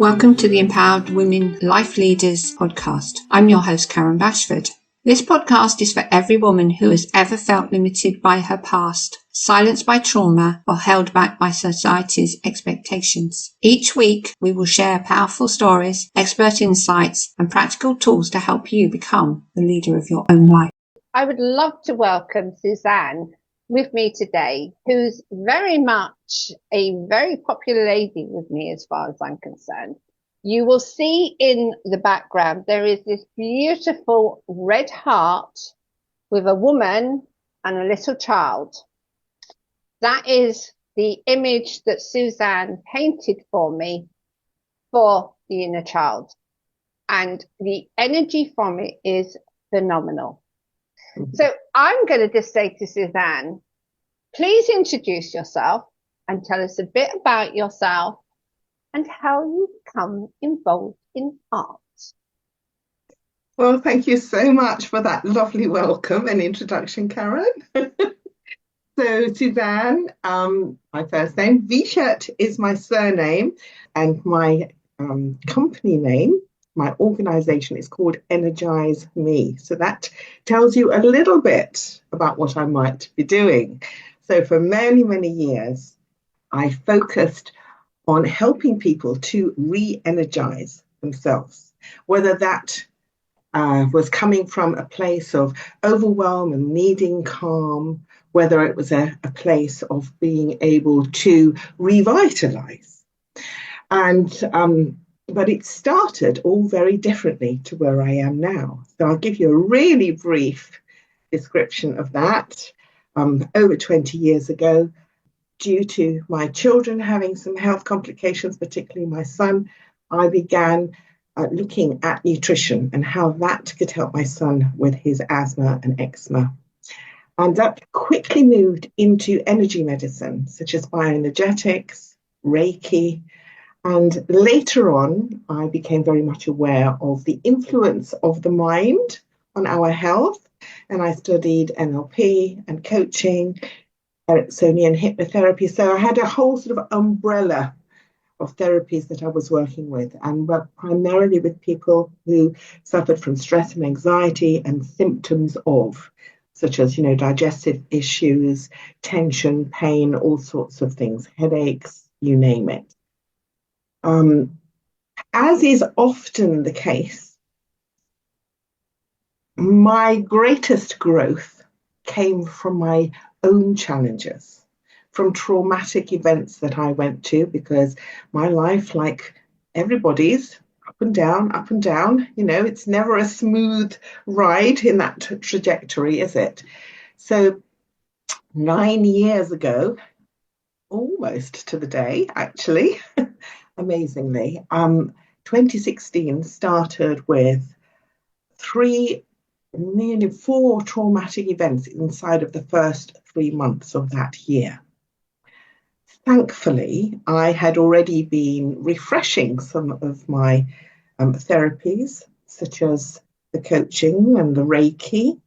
Welcome to the Empowered Women Life Leaders podcast. I'm your host, Karen Bashford. This podcast is for every woman who has ever felt limited by her past, silenced by trauma, or held back by society's expectations. Each week, we will share powerful stories, expert insights, and practical tools to help you become the leader of your own life. I would love to welcome Suzanne with me today, who's very much a very popular lady with me as far as I'm concerned. You will see in the background, there is this beautiful red heart with a woman and a little child. That is the image that Suzanne painted for me for the inner child. And the energy from it is phenomenal. So I'm going to just say to Suzanne, please introduce yourself and tell us a bit about yourself and how you become involved in art. Well, thank you so much for that lovely welcome and introduction, Karen. So Suzanne, my first name, Wiechert is my surname, and my company name, my organization is called Energize Me. So that tells you a little bit about what I might be doing. So for many, many years, I focused on helping people to re-energize themselves, whether that was coming from a place of overwhelm and needing calm, whether it was a place of being able to revitalize. But it started all very differently to where I am now. So I'll give you a really brief description of that. Over 20 years ago, due to my children having some health complications, particularly my son, I began looking at nutrition and how that could help my son with his asthma and eczema. And that quickly moved into energy medicine, such as bioenergetics, Reiki. And later on, I became very much aware of the influence of the mind on our health. And I studied NLP and coaching, Ericksonian hypnotherapy. So I had a whole sort of umbrella of therapies that I was working with, and primarily with people who suffered from stress and anxiety and symptoms of, such as, digestive issues, tension, pain, all sorts of things, headaches, you name it. As is often the case, my greatest growth came from my own challenges, from traumatic events that I went to, because my life, like everybody's, up and down, it's never a smooth ride in that trajectory, is it? So 9 years ago, almost to the day, actually, amazingly, 2016 started with nearly 4 traumatic events inside of the first 3 months of that year. Thankfully, I had already been refreshing some of my therapies, such as the coaching and the Reiki.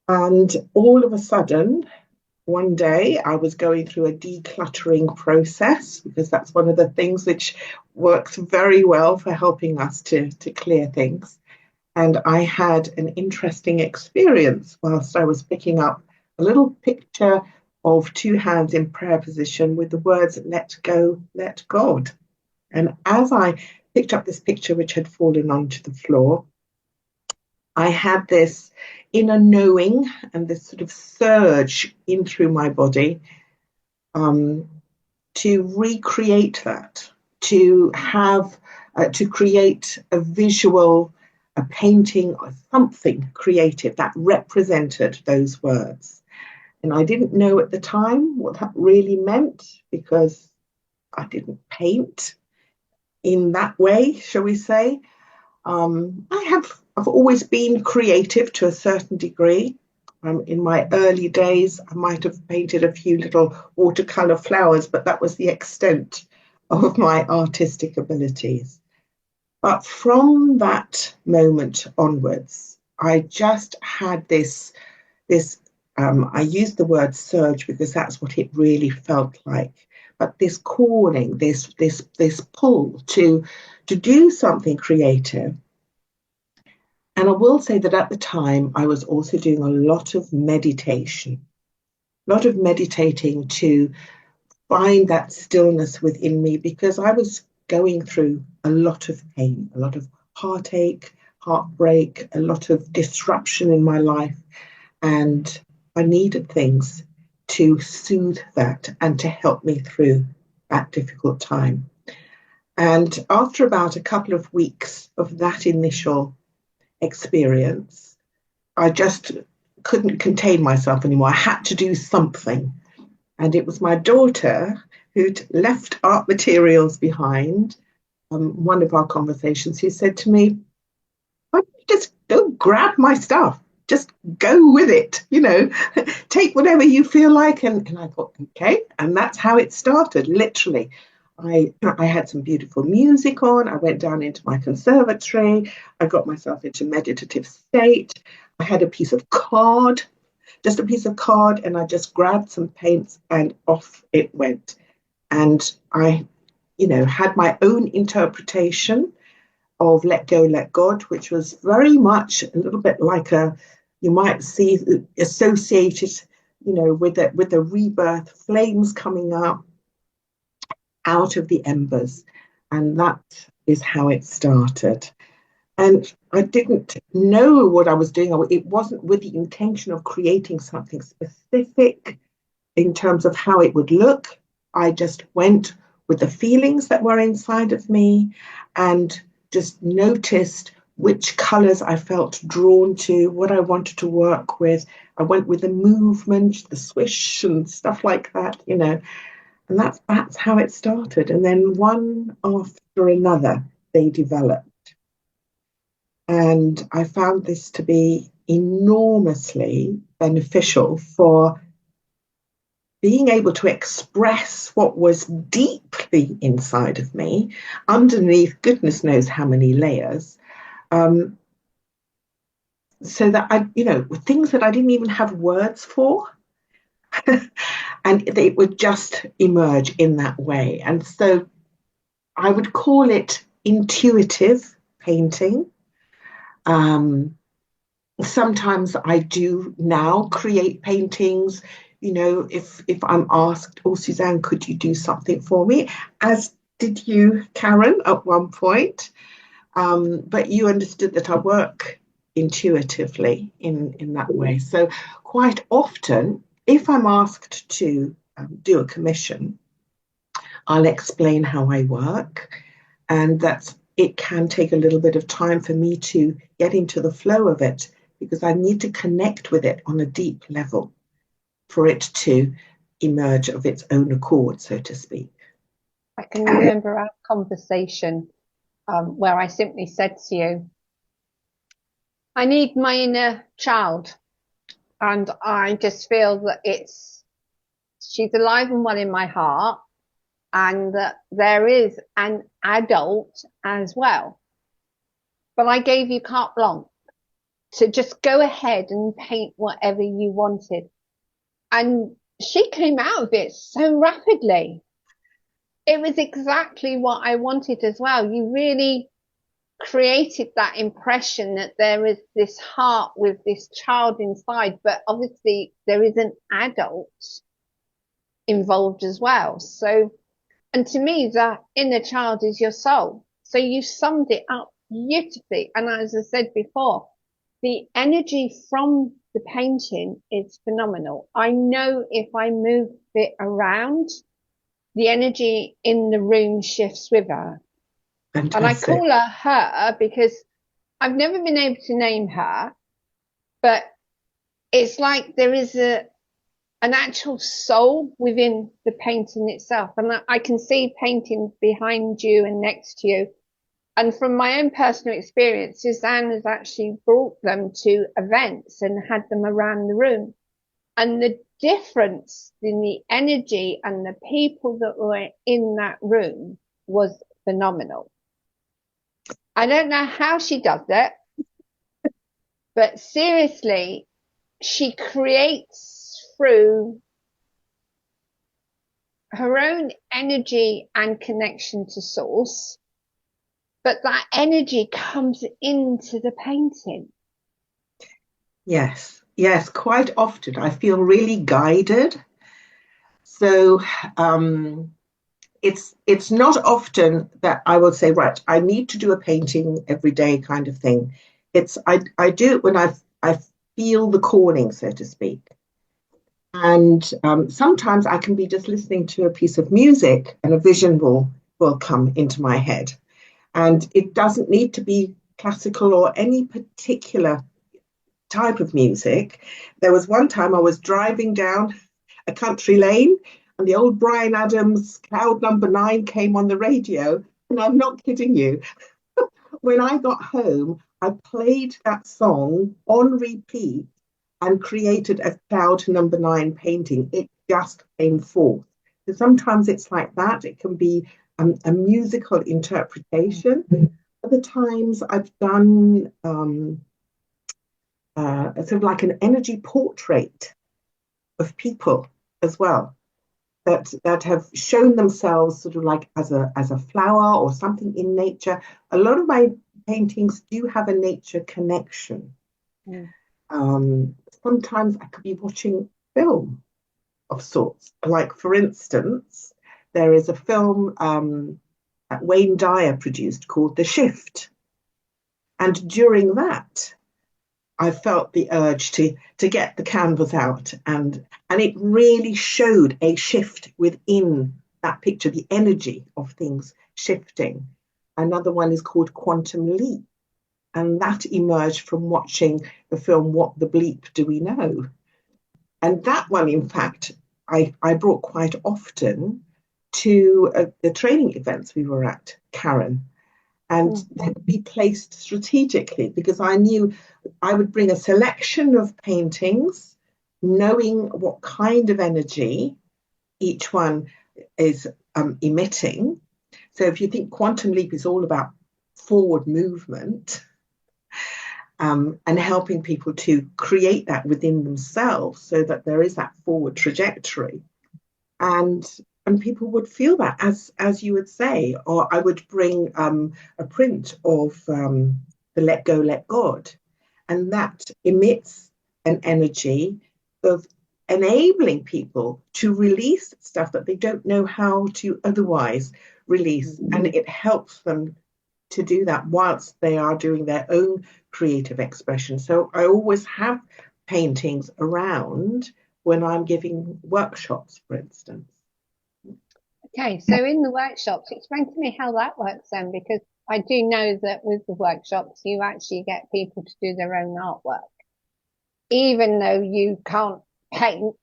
And all of a sudden, one day I was going through a decluttering process, because that's one of the things which works very well for helping us to clear things. And I had an interesting experience whilst I was picking up a little picture of 2 hands in prayer position with the words, "Let go, let God." And as I picked up this picture, which had fallen onto the floor, I had this inner knowing and this sort of surge in through my body to recreate that, to have, to create a visual, a painting or something creative that represented those words. And I didn't know at the time what that really meant, because I didn't paint in that way, shall we say. I've always been creative to a certain degree. In my early days, I might have painted a few little watercolor flowers, but that was the extent of my artistic abilities. But from that moment onwards, I just had this I use the word surge because that's what it really felt like. but this calling, this pull to do something creative. And I will say that at the time, I was also doing a lot of meditation, a lot of meditating to find that stillness within me, because I was going through a lot of pain, a lot of heartache, heartbreak, a lot of disruption in my life. And I needed things to soothe that and to help me through that difficult time. And after about a couple of weeks of that initial experience, I just couldn't contain myself anymore. I had to do something. And it was my daughter who'd left art materials behind, one of our conversations, who said to me, "Why don't you just go grab my stuff? Just go with it, take whatever you feel like." And I thought, okay. And that's how it started, literally. I had some beautiful music on. I went down into my conservatory. I got myself into meditative state. I had a piece of card, just a piece of card, and I just grabbed some paints and off it went. And I, had my own interpretation of Let Go, Let God, which was very much a little bit like you might see associated, with the rebirth, flames coming up out of the embers. And that is how it started. And I didn't know what I was doing. It wasn't with the intention of creating something specific in terms of how it would look. I just went with the feelings that were inside of me and just noticed which colors I felt drawn to, what I wanted to work with. I went with the movement, the swish and stuff like that, and that's how it started. And then one after another, they developed. And I found this to be enormously beneficial for being able to express what was deeply inside of me, underneath goodness knows how many layers, so that things that I didn't even have words for, and they would just emerge in that way. And so I would call it intuitive painting. Sometimes I do now create paintings, if I'm asked, "Oh, Suzanne, could you do something for me?" As did you, Karen, at one point. But you understood that I work intuitively in that way. So quite often, if I'm asked to do a commission, I'll explain how I work, and that it can take a little bit of time for me to get into the flow of it, because I need to connect with it on a deep level for it to emerge of its own accord, so to speak. I can remember our conversation where I simply said to you, I need my inner child. And I just feel that she's alive and well in my heart, and that there is an adult as well. But I gave you carte blanche to just go ahead and paint whatever you wanted. And she came out of it so rapidly. It was exactly what I wanted as well. You really created that impression that there is this heart with this child inside, but obviously there is an adult involved as well. So, and to me, the inner child is your soul. So you summed it up beautifully. And as I said before, the energy from the painting is phenomenal. I know if I move it around, the energy in the room shifts with her. Fantastic. And I call her because I've never been able to name her, but it's like there is an actual soul within the painting itself. And I can see paintings behind you and next to you. And from my own personal experience, Suzanne has actually brought them to events and had them around the room. And the difference in the energy and the people that were in that room was phenomenal. I don't know how she does it, but seriously, she creates through her own energy and connection to source, but that energy comes into the painting. Yes, yes, quite often I feel really guided. So it's not often that I will say, right, I need to do a painting every day kind of thing. I do it when I feel the calling, so to speak. And sometimes I can be just listening to a piece of music and a vision will come into my head. And it doesn't need to be classical or any particular type of music. There was one time I was driving down a country lane and the old Bryan Adams Cloud Number 9 came on the radio. And I'm not kidding you. When I got home, I played that song on repeat and created a Cloud Number 9 painting. It just came forth. So sometimes it's like that. It can be a musical interpretation. Other times I've done sort of like an energy portrait of people as well that have shown themselves sort of like as a flower or something in nature. A lot of my paintings do have a nature connection. Sometimes I could be watching film of sorts. Like for instance, there is a film that Wayne Dyer produced called The Shift. And during that, I felt the urge to get the canvas out and it really showed a shift within that picture, the energy of things shifting. Another one is called Quantum Leap, and that emerged from watching the film What the Bleep Do We Know? And that one, in fact, I brought quite often to the training events we were at, Karen, and they'd be placed strategically because I knew I would bring a selection of paintings, knowing what kind of energy each one is emitting. So if you think Quantum Leap is all about forward movement and helping people to create that within themselves so that there is that forward trajectory. And people would feel that, as you would say, or I would bring a print of the Let Go, Let God, and that emits an energy of enabling people to release stuff that they don't know how to otherwise release, and it helps them to do that whilst they are doing their own creative expression. So I always have paintings around when I'm giving workshops, for instance. Okay, so in the workshops, explain to me how that works then, because I do know that with the workshops, you actually get people to do their own artwork. Even though you can't paint,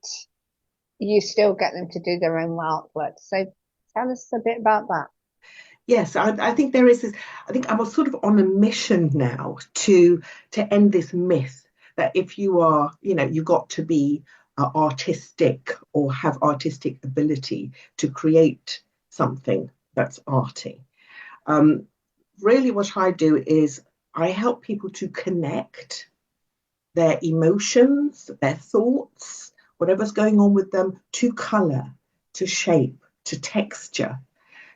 you still get them to do their own artwork. So tell us a bit about that. Yes, I think there is this. I think I'm sort of on a mission now to end this myth that if you are, you've got to be artistic or have artistic ability to create something that's arty. Really, what I do is I help people to connect their emotions, their thoughts, whatever's going on with them, to colour, to shape, to texture.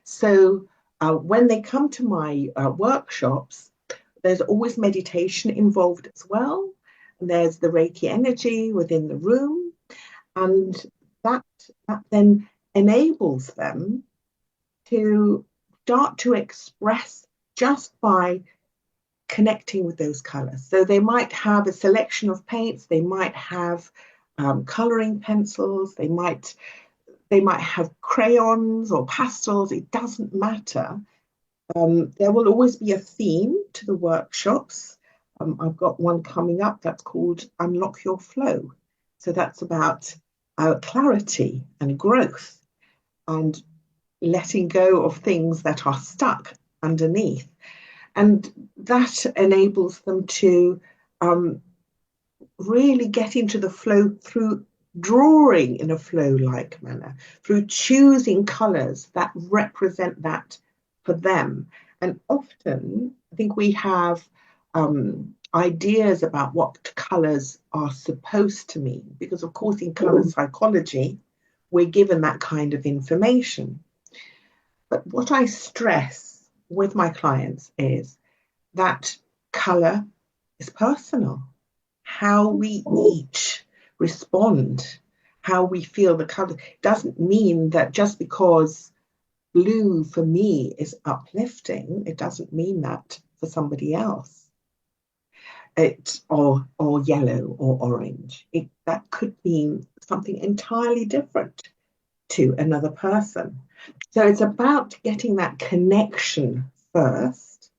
So when they come to my workshops, there's always meditation involved as well. And there's the Reiki energy within the room. And that then enables them to start to express just by connecting with those colours. So they might have a selection of paints, they might have colouring pencils, they might have crayons or pastels, it doesn't matter. There will always be a theme to the workshops. I've got one coming up that's called Unlock Your Flow. So that's about clarity and growth and letting go of things that are stuck underneath. And that enables them to really get into the flow through drawing in a flow-like manner, through choosing colours that represent that for them. And often, I think we have ideas about what colours are supposed to mean, because of course in colour psychology, we're given that kind of information. But what I stress with my clients is that colour is personal. How we each respond, how we feel the colour, doesn't mean that just because blue for me is uplifting, it doesn't mean that for somebody else. Or yellow or orange. That could mean something entirely different to another person. So it's about getting that connection first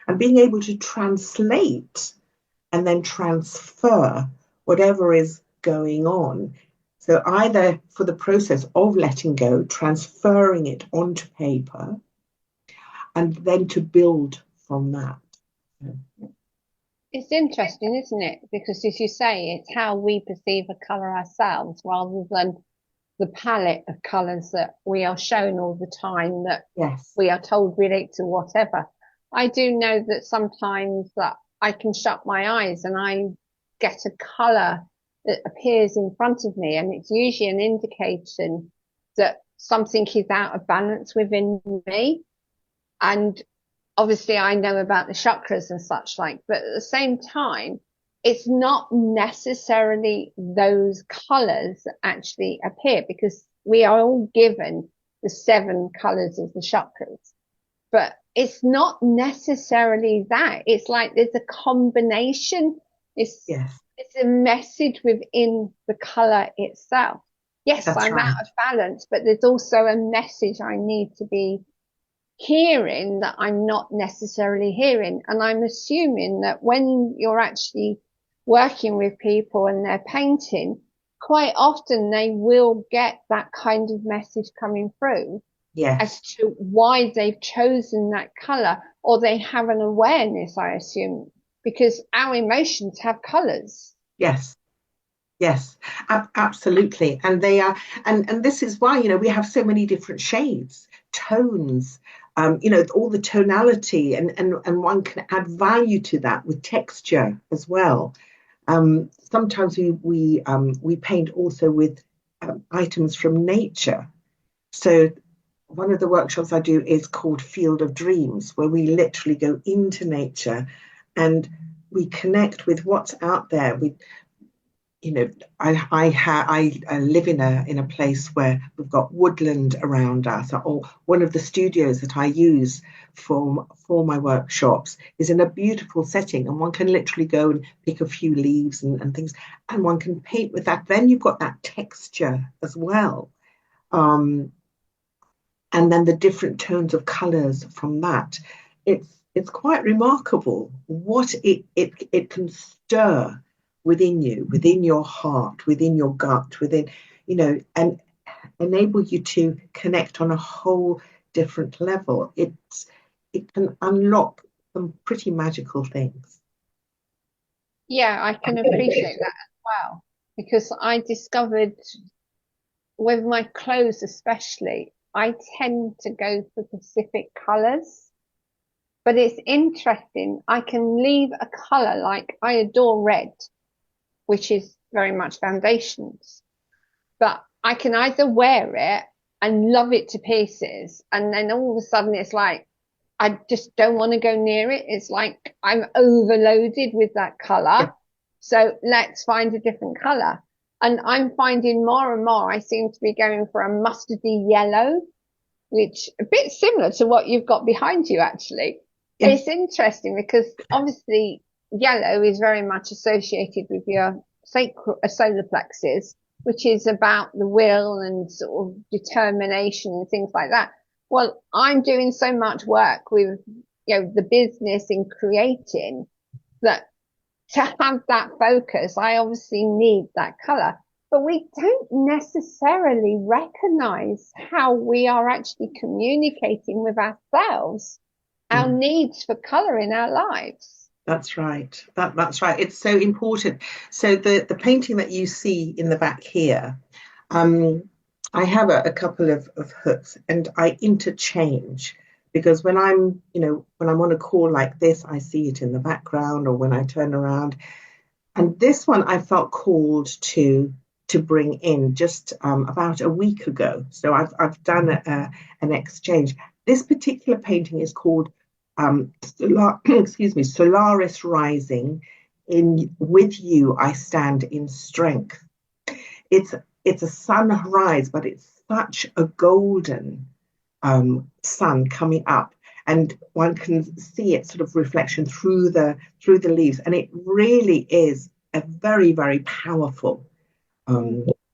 and being able to translate and then transfer whatever is going on. So either for the process of letting go, transferring it onto paper, and then to build from that. It's interesting, isn't it? Because as you say, it's how we perceive a colour ourselves rather than the palette of colours that we are shown all the time, that Yes. we are told relate to whatever. I do know that sometimes that I can shut my eyes and I get a colour that appears in front of me, and it's usually an indication that something is out of balance within me. And obviously I know about the chakras and such like, but at the same time, it's not necessarily those colours that actually appear, because we are all given the 7 colours of the chakras. But it's not necessarily that. It's like there's a combination. It's a message within the colour itself. Yes, That's I'm right. out of balance, but there's also a message I need to be hearing that I'm not necessarily hearing. And I'm assuming that when you're actually working with people and they're painting, quite often they will get that kind of message coming through. Yes. As to why they've chosen that colour, or they have an awareness, I assume, because our emotions have colours. Yes. Yes, absolutely. And they are, and this is why, we have so many different shades, tones, all the tonality, and one can add value to that with texture as well. Sometimes we paint also with items from nature. So one of the workshops I do is called Field of Dreams, where we literally go into nature and we connect with what's out there. I live in a place where we've got woodland around us. Or one of the studios that I use for my workshops is in a beautiful setting, and one can literally go and pick a few leaves and things, and one can paint with that. Then you've got that texture as well. And then the different tones of colours from that. It's quite remarkable what it can stir within you, within your heart, within your gut, within, and enable you to connect on a whole different level. It can unlock some pretty magical things. Yeah, I can appreciate that as well, because I discovered with my clothes especially, I tend to go for specific colours. But it's interesting, I can leave a colour, like I adore red, which is very much foundations. But I can either wear it and love it to pieces, and then all of a sudden it's like, I just don't want to go near it. It's like I'm overloaded with that colour. Yeah. So let's find a different colour. And I'm finding more and more I seem to be going for a mustardy yellow, which a bit similar to what you've got behind you, actually. Yeah. It's interesting because obviously yellow is very much associated with your solar plexus, which is about the will and sort of determination and things like that. Well, I'm doing so much work with, the business in creating that to have that focus, I obviously need that color. But we don't necessarily recognize how we are actually communicating with ourselves, our needs for color in our lives. That's right. That's right. It's so important. So the painting that you see in the back here, I have a couple of hooks, and I interchange, because when I'm on a call like this, I see it in the background, or when I turn around. And this one I felt called to to bring in just about a week ago. So I've done an exchange. This particular painting is called Solaris Rising. In With You I Stand in Strength. It's a sunrise, but it's such a golden sun coming up, and one can see its sort of reflection through the leaves, and it really is a very, very powerful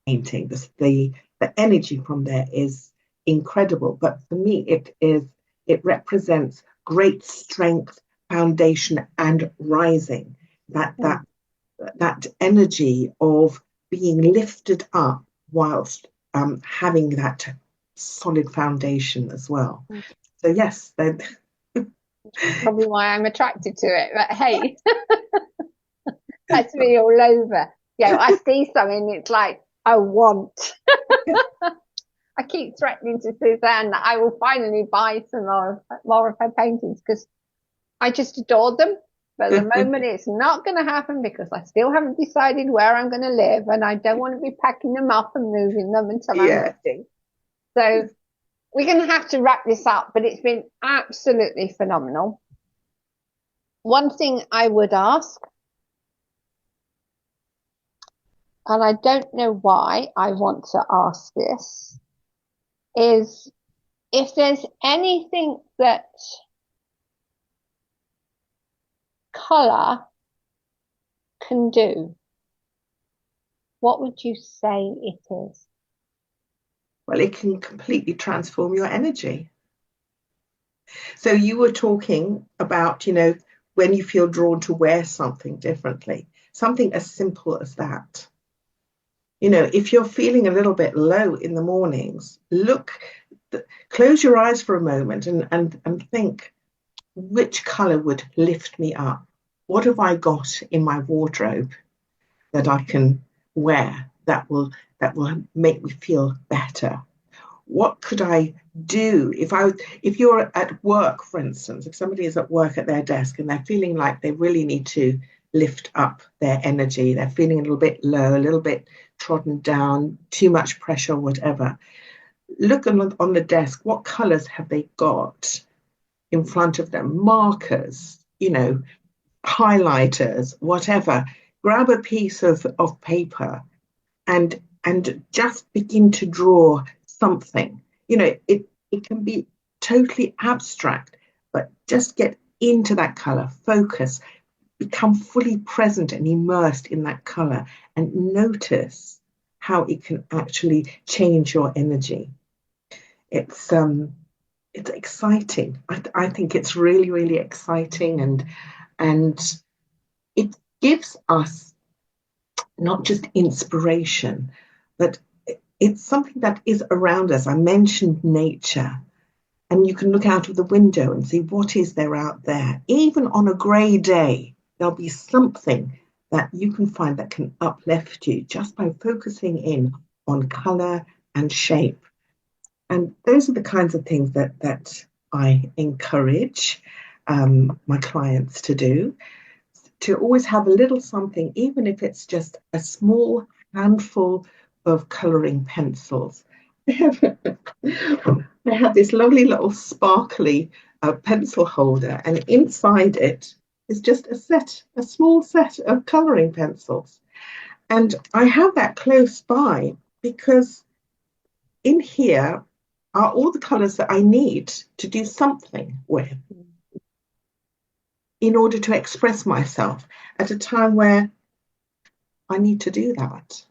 painting. The energy from there is incredible, but for me it represents great strength, foundation, and rising. That energy of being lifted up whilst having that solid foundation as well. So yes, probably why I'm attracted to it. But hey, that's me all over. Yeah, I see something, it's like I want. I keep threatening to Suzanne that I will finally buy some more of her paintings because I just adore them. But at the moment, it's not going to happen because I still haven't decided where I'm going to live, and I don't want to be packing them up and moving them until I'm ready. So we're going to have to wrap this up, but it's been absolutely phenomenal. One thing I would ask, and I don't know why I want to ask this, is if there's anything that colour can do, what would you say it is? Well, it can completely transform your energy. So you were talking about, when you feel drawn to wear something differently, something as simple as that. If you're feeling a little bit low in the mornings, close your eyes for a moment and think, which colour would lift me up? What have I got in my wardrobe that I can wear that will make me feel better? What could I do if you're at work, for instance, if somebody is at work at their desk and they're feeling like they really need to lift up their energy, they're feeling a little bit low, a little bit trodden down, too much pressure, whatever. Look on the desk, what colours have they got in front of them? Markers, highlighters, whatever. Grab a piece of paper and just begin to draw something. It can be totally abstract, but just get into that colour, focus, become fully present and immersed in that colour, and notice how it can actually change your energy. It's exciting. I think it's really, really exciting, and it gives us not just inspiration, but it's something that is around us. I mentioned nature, and you can look out of the window and see what is there out there. Even on a grey day, there'll be something that you can find that can uplift you just by focusing in on colour and shape. And those are the kinds of things that I encourage my clients to do, to always have a little something, even if it's just a small handful of colouring pencils. I have this lovely little sparkly pencil holder, and inside it is just a small set of colouring pencils. And I have that close by because in here are all the colours that I need to do something with in order to express myself at a time where I need to do that.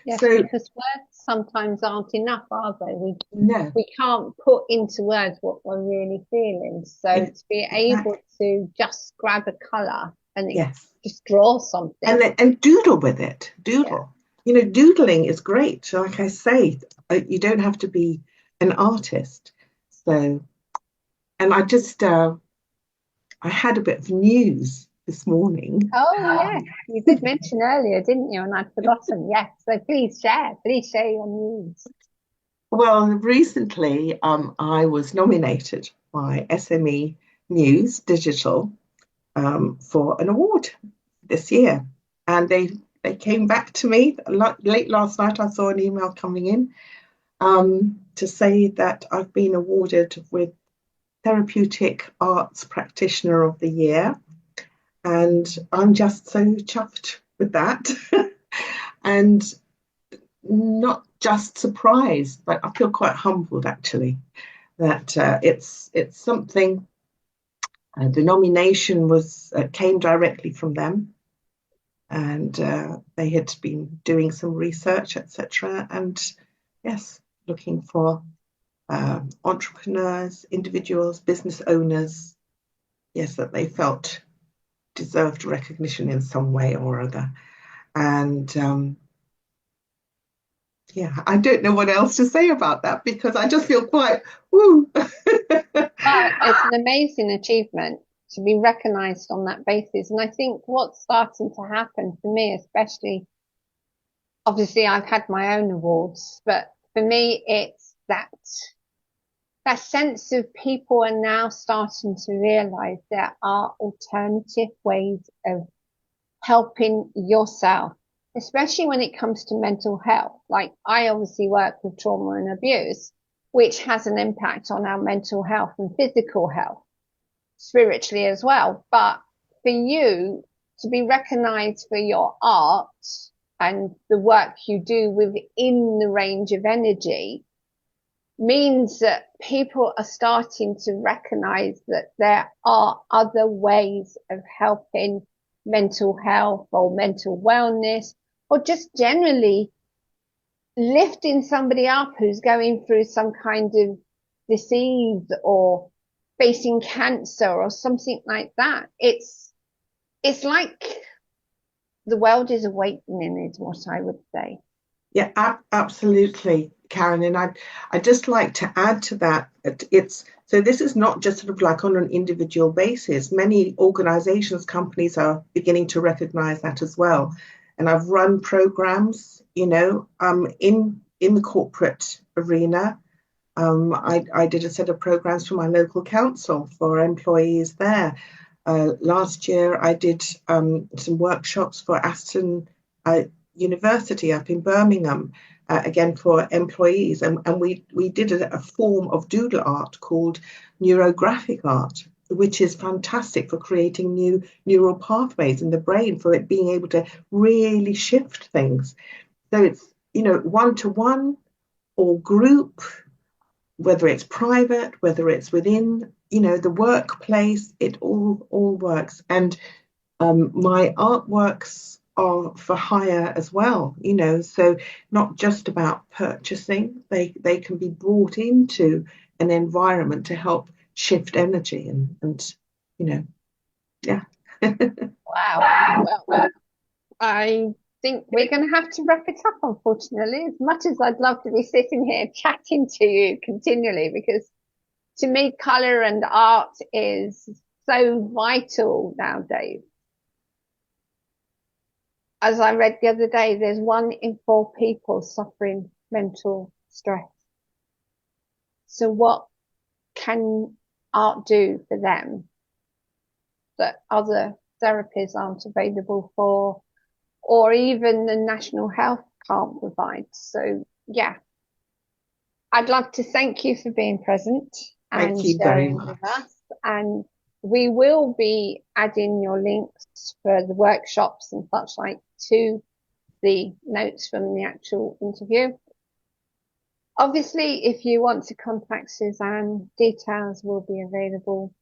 Yes, because words sometimes aren't enough, are they? We can't put into words what we're really feeling. So to be able to just grab a colour and just draw something. And doodle with it. Doodle. Yeah. Doodling is great. So like I say, you don't have to be an artist. So, and I just, I had a bit of news this morning. Oh, yes. You did mention earlier, didn't you? And I'd forgotten. Yes. So please share your news. Well, recently I was nominated by SME News Digital for an award this year. And they they came back to me. Late last night, I saw an email coming in to say that I've been awarded with Therapeutic Arts Practitioner of the Year. And I'm just so chuffed with that. And not just surprised, but I feel quite humbled actually that it's something. The nomination came directly from them, and they had been doing some research, etc. And yes, looking for entrepreneurs, individuals, business owners, yes, that they felt deserved recognition in some way or other. And yeah, I don't know what else to say about that because I just feel quite woo. It's an amazing achievement to be recognised on that basis. And I think what's starting to happen for me, especially, obviously I've had my own awards, but for me, it's that sense of people are now starting to realise there are alternative ways of helping yourself, especially when it comes to mental health. Like I obviously work with trauma and abuse, which has an impact on our mental health and physical health, spiritually as well. But for you to be recognized for your art and the work you do within the range of energy means that people are starting to recognize that there are other ways of helping mental health or mental wellness, or just generally lifting somebody up who's going through some kind of disease or facing cancer or something like that. It's like the world is awakening, is what I would say. Yeah, absolutely, Karen. And I'd just like to add to that. So this is not just sort of like on an individual basis. Many organizations, companies are beginning to recognize that as well. And I've run programs, in the corporate arena. I did a set of programs for my local council for employees there. Last year, I did some workshops for Aston University up in Birmingham, again for employees, and we did a form of doodle art called neurographic art, which is fantastic for creating new neural pathways in the brain, for it being able to really shift things. So it's one-to-one or group, whether it's private, whether it's within the workplace, it all works. And my artworks are for hire as well, so not just about purchasing, they can be brought into an environment to help shift energy and yeah. Wow. Well, I think we're going to have to wrap it up, unfortunately, as much as I'd love to be sitting here chatting to you continually, because to me, colour and art is so vital nowadays. As I read the other day, there's 1 in 4 people suffering mental stress. So what can art do for them that other therapies aren't available for, or even the National Health can't provide? So yeah, I'd love to thank you for being present and sharing with us. And we will be adding your links for the workshops and such like to the notes from the actual interview. Obviously, if you want to contact Suzanne, details will be available.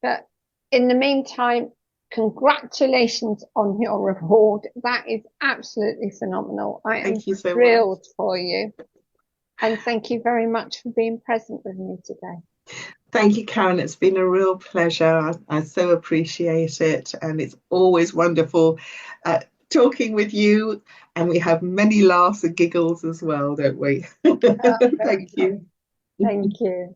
But in the meantime, congratulations on your reward. That is absolutely phenomenal. I am thrilled for you. And thank you very much for being present with me today. Thank you, Karen. It's been a real pleasure. I so appreciate it. And it's always wonderful talking with you. And we have many laughs and giggles as well, don't we? Thank you. Thank you.